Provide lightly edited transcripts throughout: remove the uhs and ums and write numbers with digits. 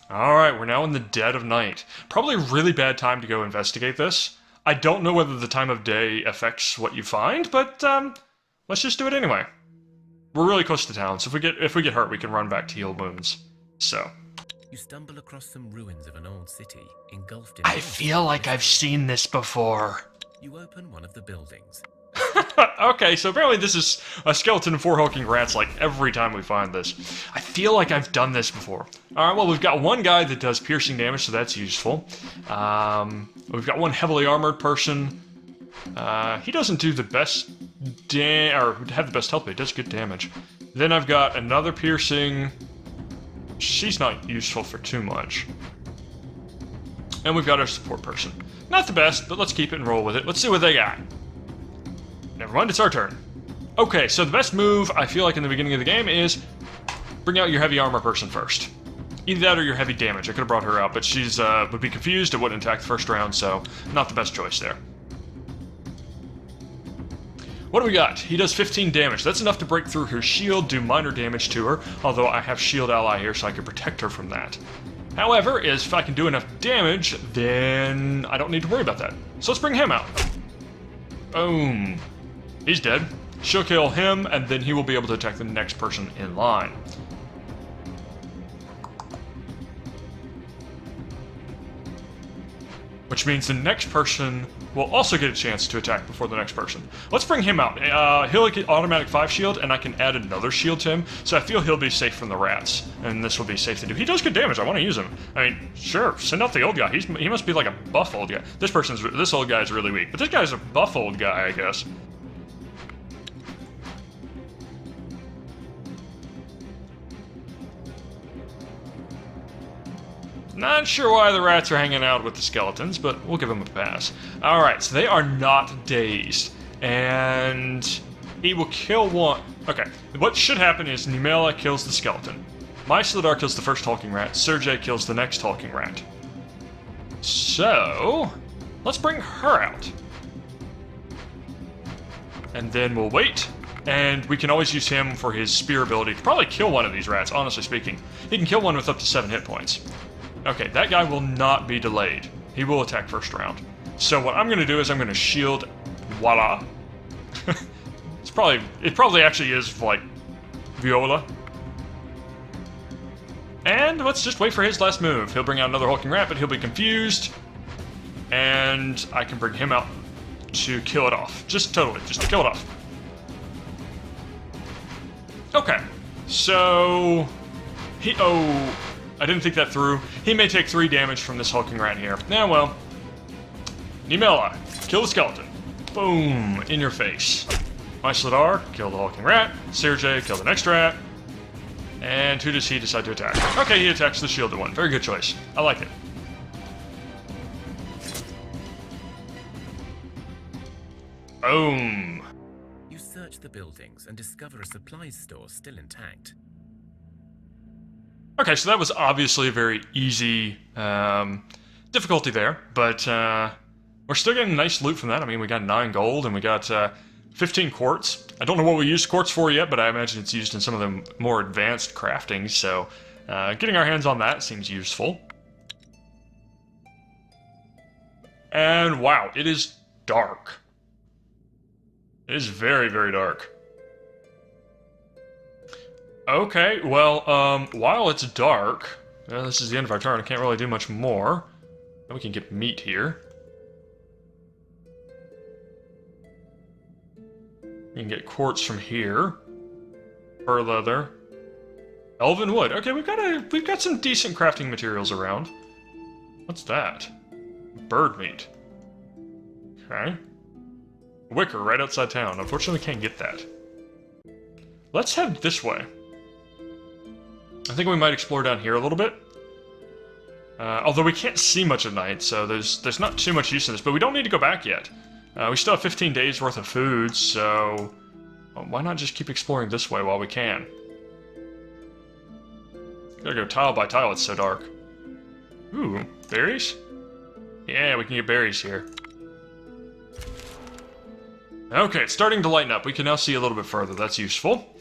Alright, we're now in the dead of night. Probably a really bad time to go investigate this. I don't know whether the time of day affects what you find, but let's just do it anyway. We're really close to town, so if we get hurt, we can run back to heal wounds. So. You stumble across some ruins of an old city, engulfed in... I feel like I've seen this before. You open one of the buildings. Okay, so apparently this is a skeleton and 4 hulking rats like every time we find this. I feel like I've done this before. Alright, well we've got one guy that does piercing damage, so that's useful. We've got one heavily armored person. He doesn't do the best or have the best health, but he does good damage. Then I've got another piercing. She's not useful for too much. And we've got our support person. Not the best, but let's keep it and roll with it. Let's see what they got. Never mind, it's our turn. Okay, so the best move, I feel like in the beginning of the game, is bring out your heavy armor person first. Either that or your heavy damage. I could have brought her out, but she's would be confused and wouldn't attack the first round, so not the best choice there. What do we got? He does 15 damage. That's enough to break through her shield, do minor damage to her, although I have shield ally here so I can protect her from that. However, if I can do enough damage, then I don't need to worry about that. So let's bring him out. Boom. He's dead. She'll kill him, and then he will be able to attack the next person in line. Which means the next person will also get a chance to attack before the next person. Let's bring him out. He'll get automatic 5 shield, and I can add another shield to him, so I feel he'll be safe from the rats, and this will be safe to do. He does good damage. I want to use him. I mean, sure, send out the old guy. He must be like a buff old guy. This old guy is really weak, but this guy's a buff old guy, I guess. Not sure why the rats are hanging out with the skeletons, but we'll give them a pass. Alright, so they are not dazed. And he will kill one. Okay, what should happen is Numela kills the skeleton. Mutilated kills the first hulking rat. Sergei kills the next hulking rat. So, let's bring her out. And then we'll wait. And we can always use him for his spear ability to probably kill one of these rats, honestly speaking. He can kill one with up to 7 hit points. Okay, that guy will not be delayed. He will attack first round. So what I'm going to do is I'm going to shield. Voila. It probably actually is like Viola. And let's just wait for his last move. He'll bring out another hulking rat, but he'll be confused. And I can bring him out to kill it off. Just to kill it off. Okay, so I didn't think that through. He may take 3 damage from this hulking rat here. Yeah, well. Numela, kill the skeleton. Boom, in your face. Mutilated, kill the hulking rat. Sergei, kill the next rat. And who does he decide to attack? Okay, he attacks the shielded one. Very good choice. I like it. Boom. You search the buildings and discover a supplies store still intact. Okay, so that was obviously a very easy difficulty there, but we're still getting nice loot from that. I mean, we got 9 gold and we got 15 quartz. I don't know what we use quartz for yet, but I imagine it's used in some of the more advanced crafting, so getting our hands on that seems useful. And wow, it is dark. It is very, very dark. Okay, well, while it's dark, this is the end of our turn, I can't really do much more. Then we can get meat here. We can get quartz from here. Fur leather. Elven wood. Okay, we've got some decent crafting materials around. What's that? Bird meat. Okay. Wicker right outside town. Unfortunately, we can't get that. Let's head this way. I think we might explore down here a little bit. Although we can't see much at night, so there's not too much use in this, but we don't need to go back yet. We still have 15 days worth of food, so why not just keep exploring this way while we can? Gotta go tile by tile, it's so dark. Ooh, berries? Yeah, we can get berries here. Okay, it's starting to lighten up. We can now see a little bit further. That's useful.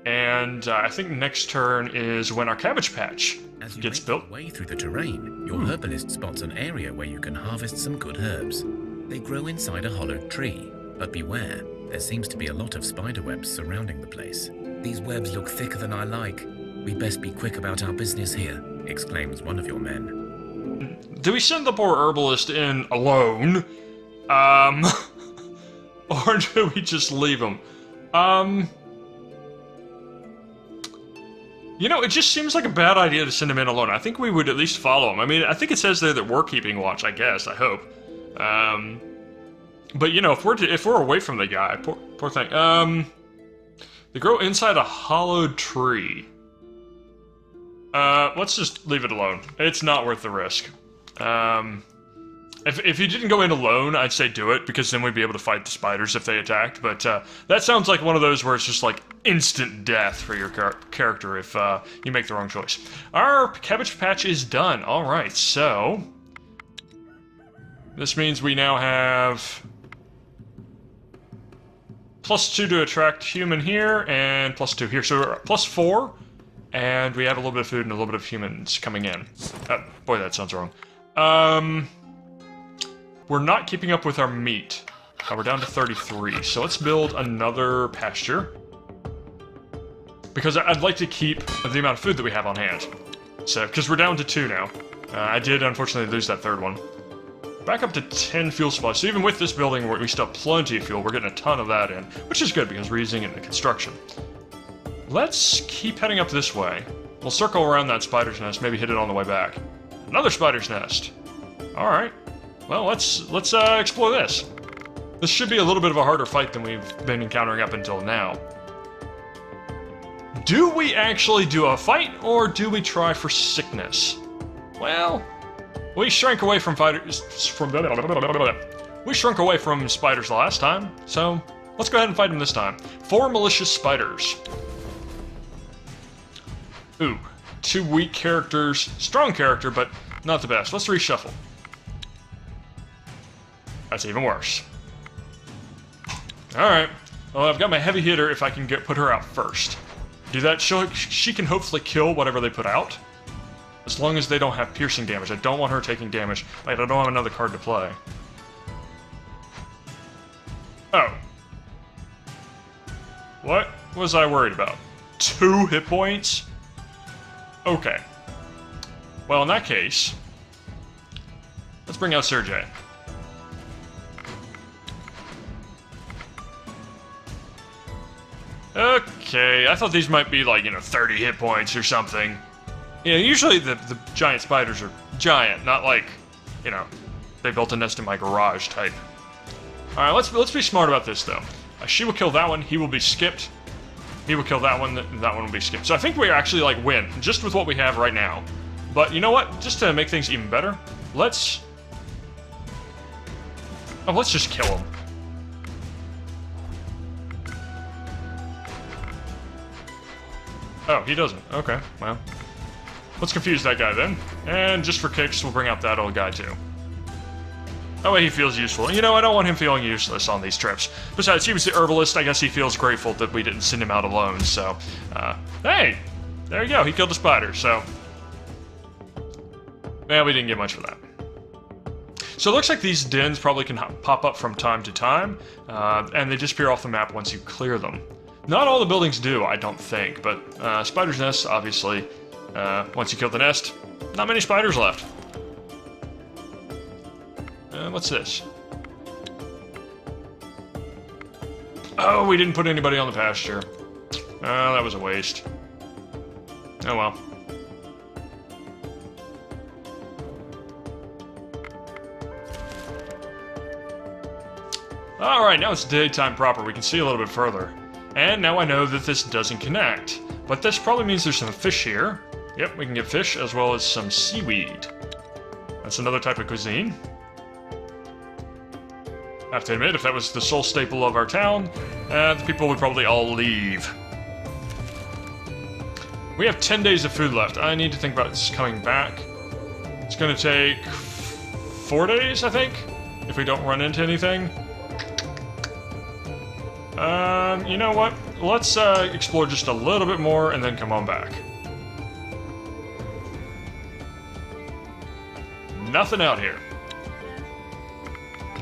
And I think next turn is when our cabbage patch As you gets make built. your way through the terrain, your herbalist spots an area where you can harvest some good herbs. They grow inside a hollowed tree, but beware, there seems to be a lot of spider webs surrounding the place. These webs look thicker than I like. We best be quick about our business here, exclaims one of your men. Do we send the poor herbalist in alone? Or do we just leave him? You know, it just seems like a bad idea to send him in alone. I think we would at least follow him. I mean, I think it says there that we're keeping watch, I guess, I hope. But you know, if we're away from the guy, poor thing. They grow inside a hollowed tree. Let's just leave it alone. It's not worth the risk. If you didn't go in alone, I'd say do it, because then we'd be able to fight the spiders if they attacked, but that sounds like one of those where it's just like instant death for your character if you make the wrong choice. Our cabbage patch is done. Alright, so... this means we now have... +2 to attract human here, and +2 here, so we're +4, and we have a little bit of food and a little bit of humans coming in. Boy, that sounds wrong. We're not keeping up with our meat. We're down to 33, so let's build another pasture. Because I'd like to keep the amount of food that we have on hand. So, because we're down to 2 now. I did, unfortunately, lose that third one. Back up to 10 fuel supplies, so even with this building, we still have plenty of fuel. We're getting a ton of that in, which is good because we're using it in the construction. Let's keep heading up this way. We'll circle around that spider's nest, maybe hit it on the way back. Another spider's nest. Alright. Well, let's explore this. This should be a little bit of a harder fight than we've been encountering up until now. Do we actually do a fight, or do we try for sickness? Well, we shrank away from we shrunk away from spiders last time, so let's go ahead and fight them this time. 4 malicious spiders. Ooh, 2 weak characters, strong character, but not the best. Let's reshuffle. That's even worse. Alright, well, I've got my heavy hitter if I can put her out first. Do that, she can hopefully kill whatever they put out. As long as they don't have piercing damage. I don't want her taking damage. Like, I don't have another card to play. Oh. What was I worried about? 2 hit points? Okay. Well, in that case, let's bring out Sergey. Okay, I thought these might be like, 30 hit points or something. Usually the giant spiders are giant, not like, they built a nest in my garage type. Alright, let's be smart about this though. She will kill that one, he will be skipped. He will kill that one will be skipped. So I think we actually like win, just with what we have right now. But you know what? Just to make things even better, let's just kill him. Oh, he doesn't. Okay, well. Let's confuse that guy then. And just for kicks, we'll bring out that old guy too. That way he feels useful. I don't want him feeling useless on these trips. Besides, he was the herbalist. I guess he feels grateful that we didn't send him out alone, so... hey! There you go, he killed a spider, so... well, we didn't get much for that. So it looks like these dens probably can pop up from time to time, and they disappear off the map once you clear them. Not all the buildings do, I don't think, but spider's nest, obviously, once you kill the nest, not many spiders left. What's this? Oh, we didn't put anybody on the pasture. Oh, that was a waste. Oh well. Alright, now it's daytime proper. We can see a little bit further. And now I know that this doesn't connect. But this probably means there's some fish here. Yep, we can get fish as well as some seaweed. That's another type of cuisine. I have to admit, if that was the sole staple of our town, the people would probably all leave. We have 10 days of food left. I need to think about this coming back. It's gonna take 4 days, I think, if we don't run into anything. You know what? Let's explore just a little bit more and then come on back. Nothing out here.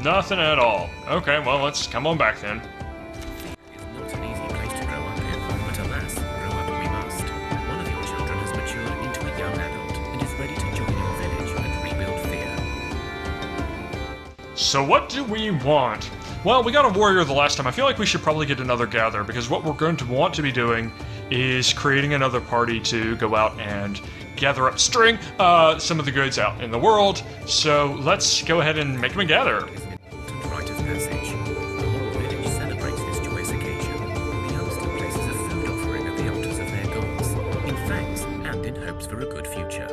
Nothing at all. Okay, well, let's come on back then. It's not an easy place to grow up in, but alas, grow up we must. One of your children has matured into a young adult and is ready to join your village and rebuild Thea. So what do we want? Well, we got a warrior the last time. I feel like we should probably get another gatherer, because what we're going to want to be doing is creating another party to go out and gather up string some of the goods out in the world. So let's go ahead and make them a gatherer. Rite of passage. The whole village celebrates this joyous occasion. The youngster places a food offering at the altars of their gods, in thanks and in hopes for a good future.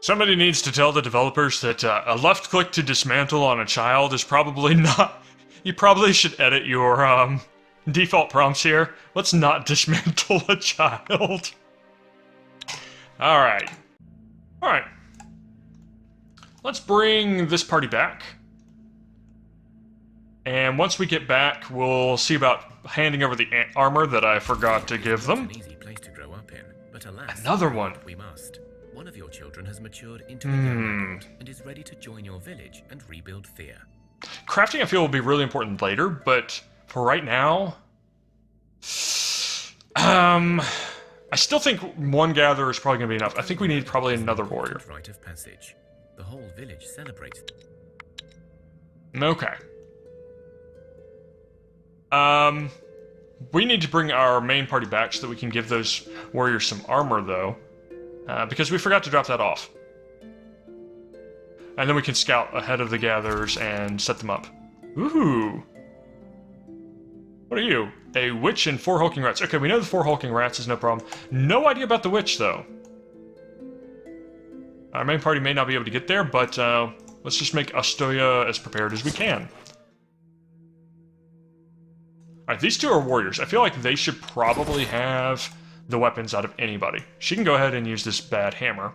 Somebody needs to tell the developers that a left click to dismantle on a child is probably not... You probably should edit your default prompts here. Let's not dismantle a child. Alright. Alright. Let's bring this party back. And once we get back, we'll see about handing over the armor that I forgot to give them. An easy place to grow up in, but alas, Another one. we must. One of your children has matured into a young adult and is ready to join your village and rebuild Thea. Crafting, I feel, will be really important later, but for right now... I still think one gatherer is probably going to be enough. I think we need probably another warrior. Rite of passage. The whole village celebrates. Okay. We need to bring our main party back so that we can give those warriors some armor, though. Because we forgot to drop that off. And then we can scout ahead of the gatherers and set them up. Ooh. What are you? A witch and 4 hulking rats. Okay, we know the 4 hulking rats is no problem. No idea about the witch, though. Our main party may not be able to get there, but let's just make Astoya as prepared as we can. Alright, these two are warriors. I feel like they should probably have the weapons out of anybody. She can go ahead and use this bad hammer.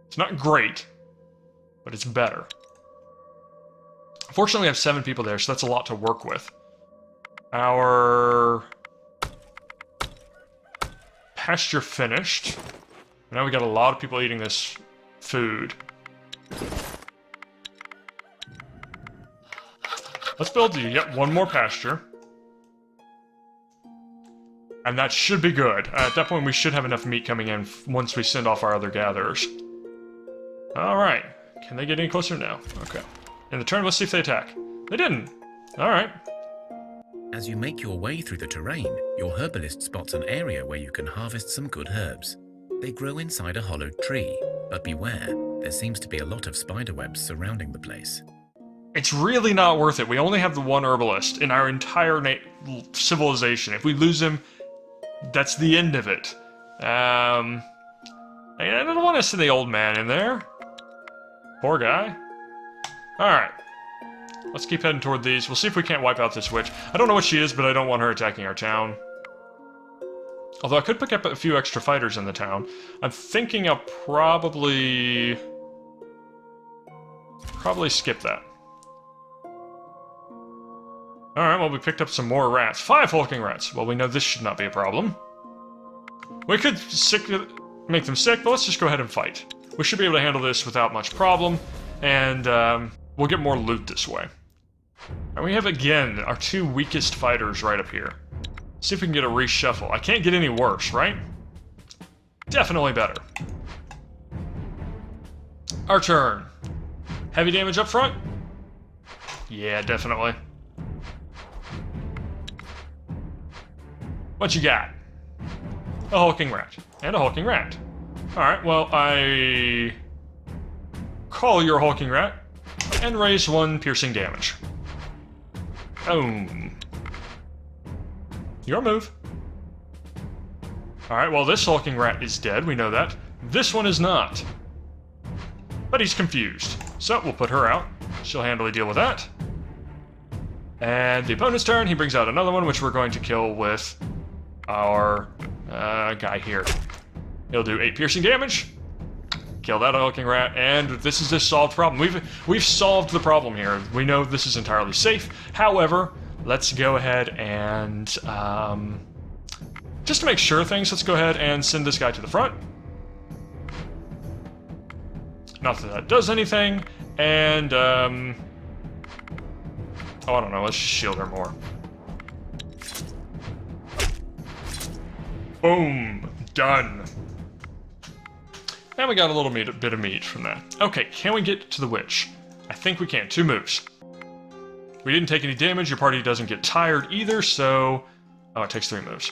It's not great, but it's better. Fortunately, I have 7 people there, so that's a lot to work with. Our pasture finished. Now we got a lot of people eating this food. Let's build yet one more pasture. And that should be good. At that point, we should have enough meat coming in once we send off our other gatherers. Alright. Can they get any closer? No. Okay. In the turn, let's see if they attack. They didn't. Alright. As you make your way through the terrain, your herbalist spots an area where you can harvest some good herbs. They grow inside a hollowed tree, but beware, there seems to be a lot of spiderwebs surrounding the place. It's really not worth it. We only have the one herbalist in our entire civilization. If we lose him, that's the end of it. I don't want to send the old man in there. Poor guy. Alright. Let's keep heading toward these. We'll see if we can't wipe out this witch. I don't know what she is, but I don't want her attacking our town. Although I could pick up a few extra fighters in the town. I'm thinking I'll probably skip that. Alright, well, we picked up some more rats. 5 hulking rats. Well, we know this should not be a problem. We could make them sick, but let's just go ahead and fight. We should be able to handle this without much problem, and we'll get more loot this way. And we have, again, our 2 weakest fighters right up here. See if we can get a reshuffle. I can't get any worse, right? Definitely better. Our turn. Heavy damage up front? Yeah, definitely. What you got? A hulking rat. And a hulking rat. Alright, well, I call your hulking rat and raise 1 piercing damage. Boom. Your move. Alright, well, this hulking rat is dead, we know that. This one is not. But he's confused. So, we'll put her out. She'll handily deal with that. And the opponent's turn, he brings out another one, which we're going to kill with our guy here. He'll do 8 piercing damage. Kill that hulking rat, and this is a solved problem. We've solved the problem here. We know this is entirely safe. However, let's go ahead and just to make sure things, let's go ahead and send this guy to the front. Not that that does anything. And, oh, I don't know. Let's just shield her more. Boom. Done. And we got a little bit of meat from that. Okay, can we get to the witch? I think we can. 2 moves. We didn't take any damage. Your party doesn't get tired either, so... Oh, it takes 3 moves.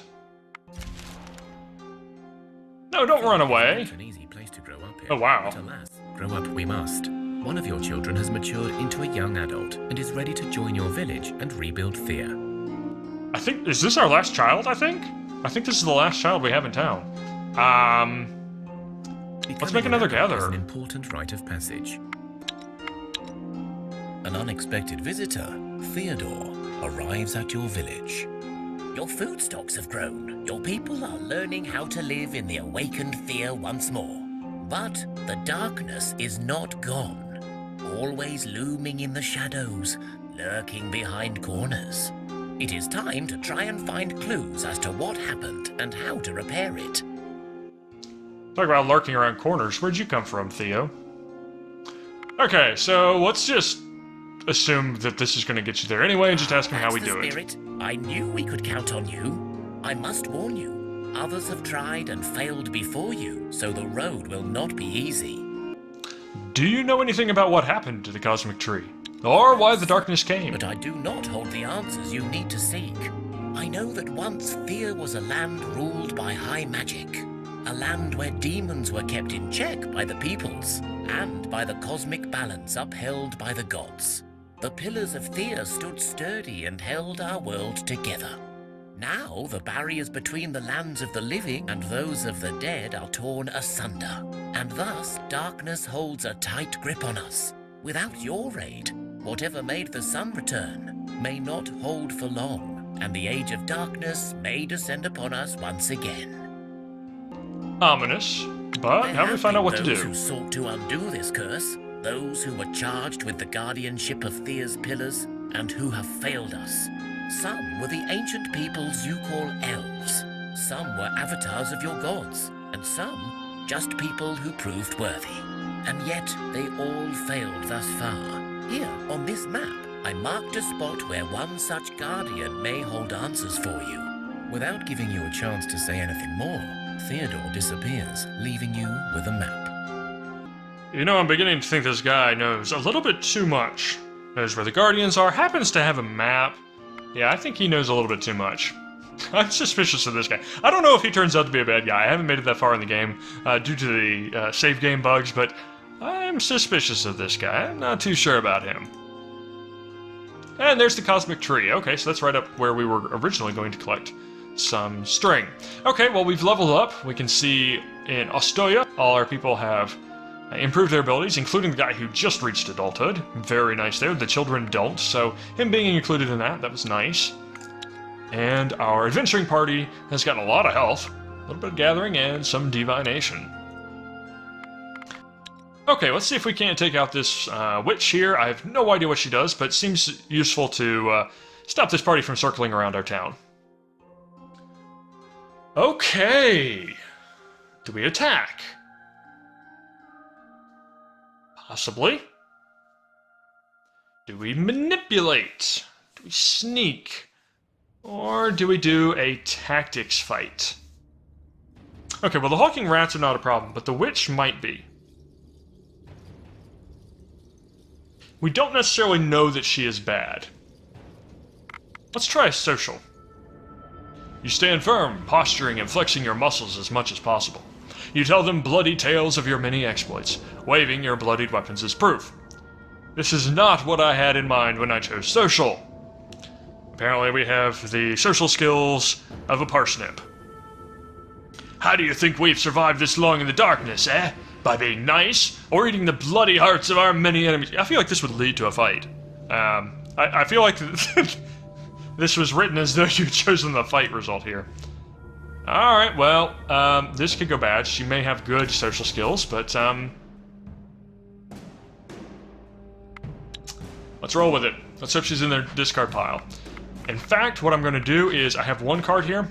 No, don't run away. An easy place to grow up in. Oh, wow. But alas, grow up we must. One of your children has matured into a young adult and is ready to join your village and rebuild Thea. I think... Is this our last child, I think? I think this is the last child we have in town. Let's make another gatherer. Is an important rite of passage. An unexpected visitor, Theodore, arrives at your village. Your food stocks have grown. Your people are learning how to live in the awakened Thea once more. But the darkness is not gone. Always looming in the shadows, lurking behind corners. It is time to try and find clues as to what happened and how to repair it. Talk about lurking around corners. Where'd you come from, Theo? Okay, so let's just assume that this is going to get you there anyway and just ask him how we do it. I knew we could count on you. I must warn you, others have tried and failed before you, so the road will not be easy. Do you know anything about what happened to the cosmic tree? Or why the darkness came? But I do not hold the answers you need to seek. I know that once Thea was a land ruled by high magic. A land where demons were kept in check by the peoples, and by the cosmic balance upheld by the gods. The pillars of Thea stood sturdy and held our world together. Now the barriers between the lands of the living and those of the dead are torn asunder, and thus darkness holds a tight grip on us. Without your aid, whatever made the sun return may not hold for long, and the age of darkness may descend upon us once again. Ominous, but how do we find out what to do? Those who sought to undo this curse, those who were charged with the guardianship of Thea's pillars, and who have failed us. Some were the ancient peoples you call elves, some were avatars of your gods, and some just people who proved worthy. And yet they all failed thus far. Here, on this map, I marked a spot where one such guardian may hold answers for you. Without giving you a chance to say anything more, Theodore disappears, leaving you with a map. You know, I'm beginning to think this guy knows a little bit too much. Knows where the Guardians are, happens to have a map. Yeah, I think he knows a little bit too much. I'm suspicious of this guy. I don't know if he turns out to be a bad guy. I haven't made it that far in the game due to the save game bugs, but I'm suspicious of this guy. I'm not too sure about him. And there's the cosmic tree. Okay, so that's right up where we were originally going to collect some string. Okay, well, we've leveled up. We can see in Ostoya, all our people have improved their abilities, including the guy who just reached adulthood. Very nice there. The children don't, so him being included in that was nice. And our adventuring party has gotten a lot of health, a little bit of gathering, and some divination. Okay, let's see if we can't take out this witch here. I have no idea what she does, but it seems useful to stop this party from circling around our town. Okay. Do we attack? Possibly. Do we manipulate? Do we sneak? Or do we do a tactics fight? Okay, well, the hulking rats are not a problem, but the witch might be. We don't necessarily know that she is bad. Let's try a social. You stand firm, posturing and flexing your muscles as much as possible. You tell them bloody tales of your many exploits, waving your bloodied weapons as proof. This is not what I had in mind when I chose social. Apparently we have the social skills of a parsnip. How do you think we've survived this long in the darkness, eh? By being nice, or eating the bloody hearts of our many enemies? I feel like this would lead to a fight. I feel like this was written as though you'd chosen the fight result here. Alright, well, this could go bad. She may have good social skills, but, let's roll with it. Let's hope she's in their discard pile. In fact, what I'm going to do is, I have one card here.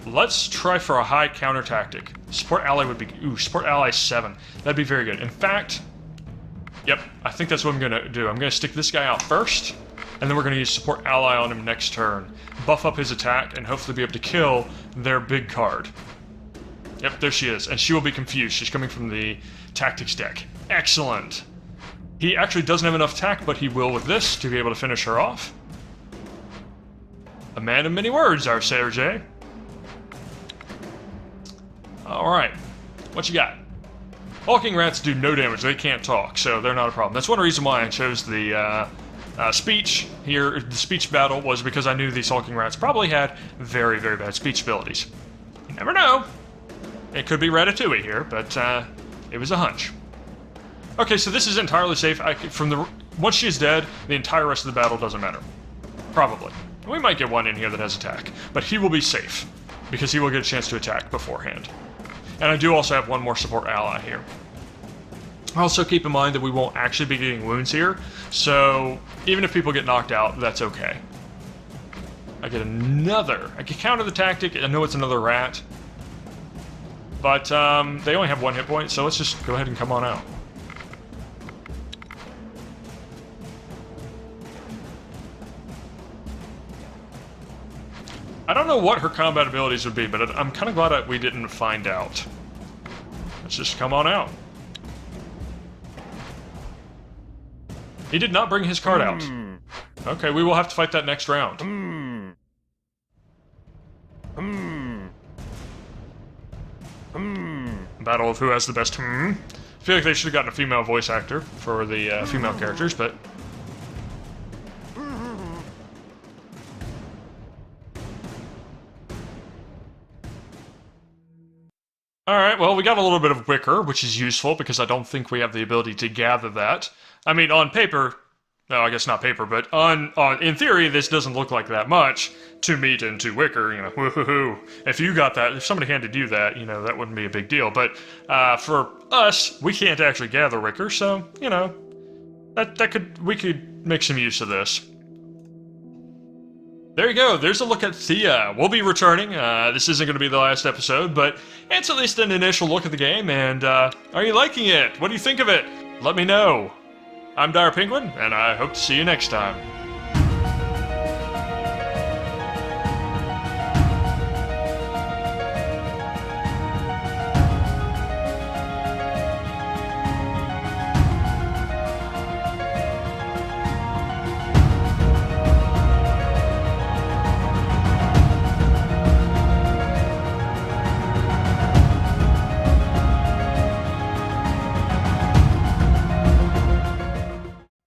let's try for a high counter tactic. Support ally would be... Ooh, support ally 7. That'd be very good. In fact... Yep, I think that's what I'm gonna do. I'm gonna stick this guy out first, and then we're gonna use support ally on him next turn. Buff up his attack, and hopefully be able to kill their big card. Yep, there she is, and she will be confused. She's coming from the tactics deck. Excellent! He actually doesn't have enough attack, but he will with this to be able to finish her off. A man of many words, our Sergey. Alright, what you got? Hulking rats do no damage, they can't talk, so they're not a problem. That's one reason why I chose the speech here. The speech battle was because I knew these hulking rats probably had very, very bad speech abilities. You never know. It could be Ratatouille here, but it was a hunch. Okay, so this is entirely safe. Once she is dead, the entire rest of the battle doesn't matter. Probably. We might get one in here that has attack, but he will be safe, because he will get a chance to attack beforehand. And I do also have one more support ally here. Also keep in mind that we won't actually be getting wounds here, so even if people get knocked out, that's okay. I can counter the tactic. I know it's another rat, but they only have 1 hit point, so let's just go ahead and come on out. I don't know what her combat abilities would be, but I'm kind of glad that we didn't find out. Let's just come on out. He did not bring his card out. Okay, we will have to fight that next round. Battle of who has the best I feel like they should have gotten a female voice actor for the female characters, but... Alright, well, we got a little bit of wicker, which is useful, because I don't think we have the ability to gather that. I mean, on paper... No, I guess not paper, but in theory, this doesn't look like that much. 2 meat and 2 wicker, you know, woohoo. If you got that, if somebody handed you that, you know, that wouldn't be a big deal. But for us, we can't actually gather wicker, so, you know, we could make some use of this. There you go, there's a look at Thea. We'll be returning. This isn't going to be the last episode, but it's at least an initial look at the game, and are you liking it? What do you think of it? Let me know. I'm Dire Penguin, and I hope to see you next time.